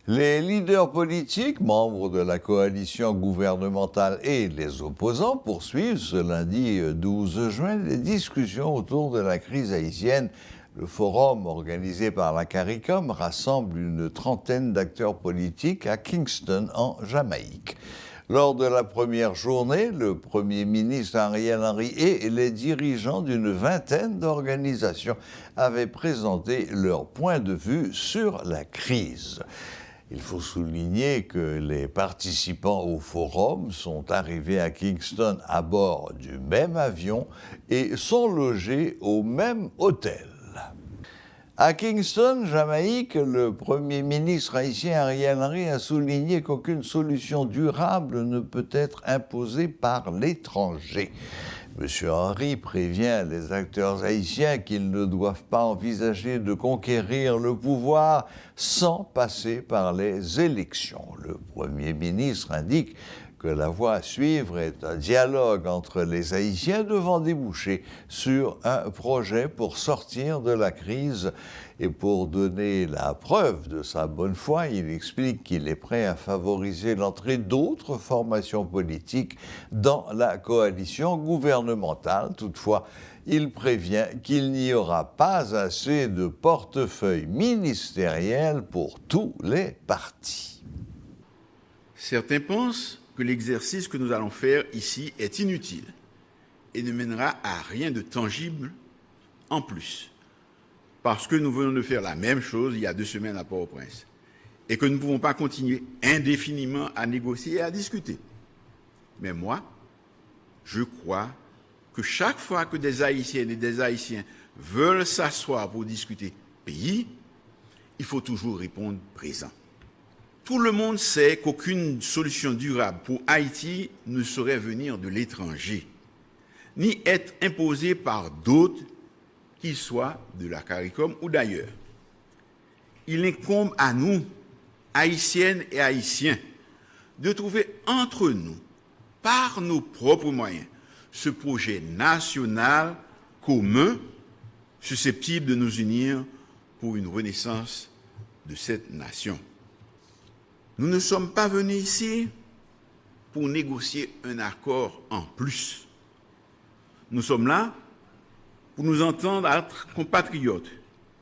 Les leaders politiques, membres de la coalition gouvernementale et les opposants poursuivent ce lundi 12 juin les discussions autour de la crise haïtienne. Le forum organisé par la CARICOM rassemble une trentaine d'acteurs politiques à Kingston, en Jamaïque. Lors de la première journée, le Premier ministre Ariel Henry et les dirigeants d'une vingtaine d'organisations avaient présenté leur point de vue sur la crise. Il faut souligner que les participants au forum sont arrivés à Kingston à bord du même avion et sont logés au même hôtel. À Kingston, Jamaïque, le Premier ministre haïtien Ariel Henry a souligné qu'aucune solution durable ne peut être imposée par l'étranger. M. Henry prévient les acteurs haïtiens qu'ils ne doivent pas envisager de conquérir le pouvoir sans passer par les élections. Le Premier ministre indique que la voie à suivre est un dialogue entre les Haïtiens devant déboucher sur un projet pour sortir de la crise. Et pour donner la preuve de sa bonne foi, il explique qu'il est prêt à favoriser l'entrée d'autres formations politiques dans la coalition gouvernementale. Toutefois, il prévient qu'il n'y aura pas assez de portefeuilles ministériels pour tous les partis. Certains pensent que l'exercice que nous allons faire ici est inutile et ne mènera à rien de tangible en plus, parce que nous venons de faire la même chose il y a 2 semaines à Port-au-Prince et que nous ne pouvons pas continuer indéfiniment à négocier et à discuter. Mais moi, je crois que chaque fois que des Haïtiennes et des Haïtiens veulent s'asseoir pour discuter pays, il faut toujours répondre présent. Tout le monde sait qu'aucune solution durable pour Haïti ne saurait venir de l'étranger, ni être imposée par d'autres, qu'ils soient de la CARICOM ou d'ailleurs. Il incombe à nous, Haïtiennes et Haïtiens, de trouver entre nous, par nos propres moyens, ce projet national commun susceptible de nous unir pour une renaissance de cette nation. Nous ne sommes pas venus ici pour négocier un accord en plus. Nous sommes là pour nous entendre entre compatriotes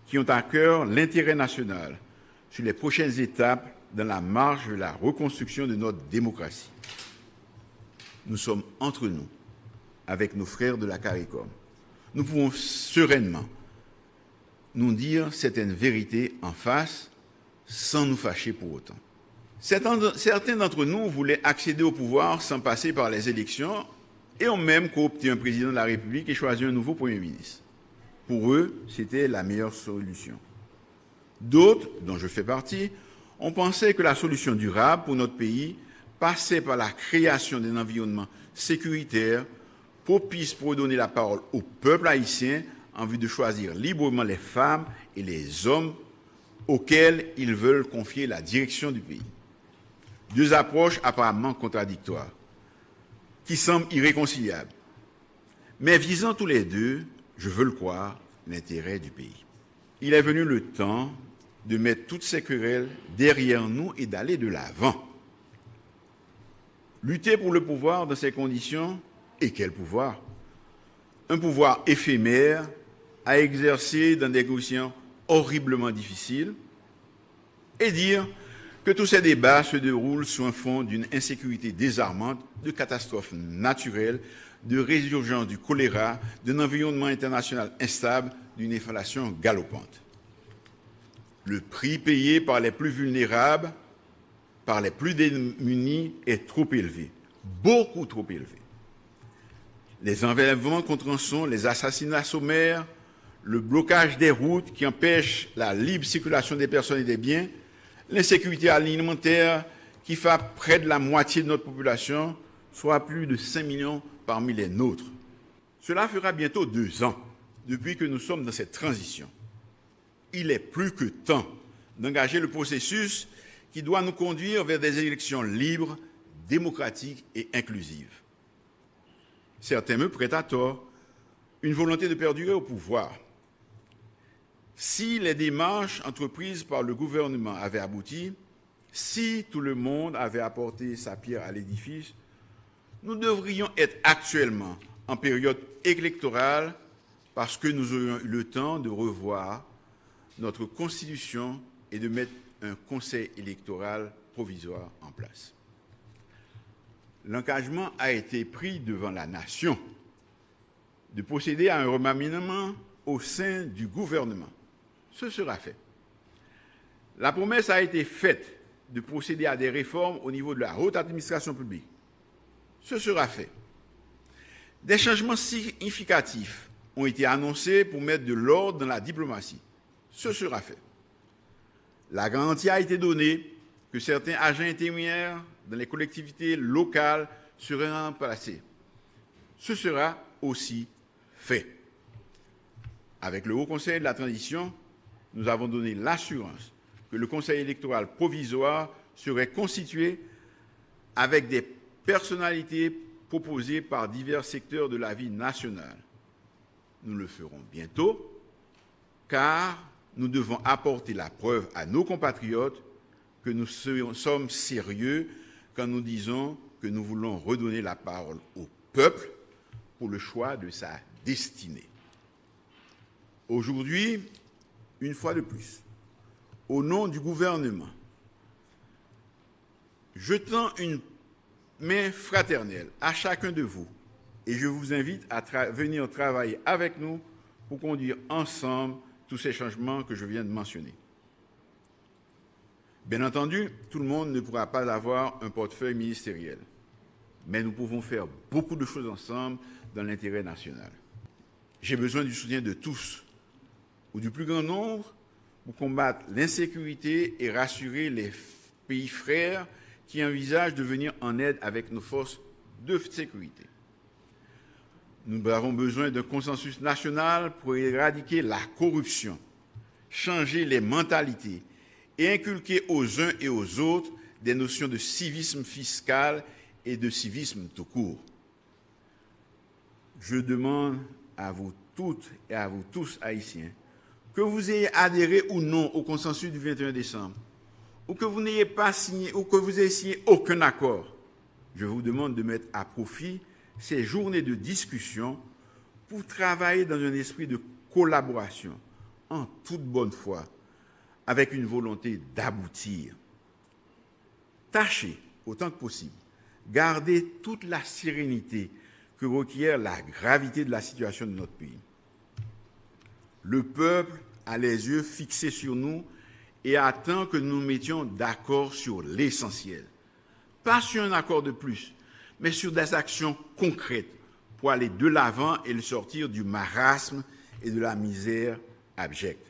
qui ont à cœur l'intérêt national sur les prochaines étapes dans la marche de la reconstruction de notre démocratie. Nous sommes entre nous, avec nos frères de la CARICOM. Nous pouvons sereinement nous dire certaines vérités en face sans nous fâcher pour autant. Certains d'entre nous voulaient accéder au pouvoir sans passer par les élections et ont même coopté un président de la République et choisi un nouveau Premier ministre. Pour eux, c'était la meilleure solution. D'autres, dont je fais partie, ont pensé que la solution durable pour notre pays passait par la création d'un environnement sécuritaire propice pour donner la parole au peuple haïtien en vue de choisir librement les femmes et les hommes auxquels ils veulent confier la direction du pays. 2 approches apparemment contradictoires, qui semblent irréconciliables, mais visant tous les deux, je veux le croire, l'intérêt du pays. Il est venu le temps de mettre toutes ces querelles derrière nous et d'aller de l'avant. Lutter pour le pouvoir dans ces conditions, et quel pouvoir? Un pouvoir éphémère à exercer dans des conditions horriblement difficiles, et dire que tous ces débats se déroulent sur un fond d'une insécurité désarmante, de catastrophes naturelles, de résurgence du choléra, d'un environnement international instable, d'une inflation galopante. Le prix payé par les plus vulnérables, par les plus démunis, est trop élevé, beaucoup trop élevé. Les enlèvements contre rançon, les assassinats sommaires, le blocage des routes qui empêche la libre circulation des personnes et des biens, l'insécurité alimentaire qui frappe près de la moitié de notre population, soit plus de 5 millions parmi les nôtres. Cela fera bientôt 2 ans depuis que nous sommes dans cette transition. Il est plus que temps d'engager le processus qui doit nous conduire vers des élections libres, démocratiques et inclusives. Certains me prêtent à tort une volonté de perdurer au pouvoir. Si les démarches entreprises par le gouvernement avaient abouti, Si tout le monde avait apporté sa pierre à l'édifice, nous devrions être actuellement en période électorale parce que nous aurions eu le temps de revoir notre constitution et de mettre un conseil électoral provisoire en place. L'engagement a été pris devant la nation de procéder à un remaniement au sein du gouvernement. Ce sera fait. La promesse a été faite de procéder à des réformes au niveau de la haute administration publique. Ce sera fait. Des changements significatifs ont été annoncés pour mettre de l'ordre dans la diplomatie. Ce sera fait. La garantie a été donnée que certains agents intérimaires dans les collectivités locales seraient remplacés. Ce sera aussi fait. Avec le Haut Conseil de la Transition, nous avons donné l'assurance que le Conseil électoral provisoire serait constitué avec des personnalités proposées par divers secteurs de la vie nationale. Nous le ferons bientôt, car nous devons apporter la preuve à nos compatriotes que nous sommes sérieux quand nous disons que nous voulons redonner la parole au peuple pour le choix de sa destinée. Aujourd'hui, une fois de plus, au nom du gouvernement, je tends une main fraternelle à chacun de vous et je vous invite à venir travailler avec nous pour conduire ensemble tous ces changements que je viens de mentionner. Bien entendu, tout le monde ne pourra pas avoir un portefeuille ministériel, mais nous pouvons faire beaucoup de choses ensemble dans l'intérêt national. J'ai besoin du soutien de tous, ou du plus grand nombre, pour combattre l'insécurité et rassurer les pays frères qui envisagent de venir en aide avec nos forces de sécurité. Nous avons besoin d'un consensus national pour éradiquer la corruption, changer les mentalités et inculquer aux uns et aux autres des notions de civisme fiscal et de civisme tout court. Je demande à vous toutes et à vous tous, Haïtiens, que vous ayez adhéré ou non au consensus du 21 décembre, ou que vous n'ayez pas signé, ou que vous ayez signé aucun accord, je vous demande de mettre à profit ces journées de discussion pour travailler dans un esprit de collaboration, en toute bonne foi, avec une volonté d'aboutir. Tâchez, autant que possible, garder toute la sérénité que requiert la gravité de la situation de notre pays. Le peuple a les yeux fixés sur nous et attend que nous nous mettions d'accord sur l'essentiel. Pas sur un accord de plus, mais sur des actions concrètes pour aller de l'avant et le sortir du marasme et de la misère abjecte.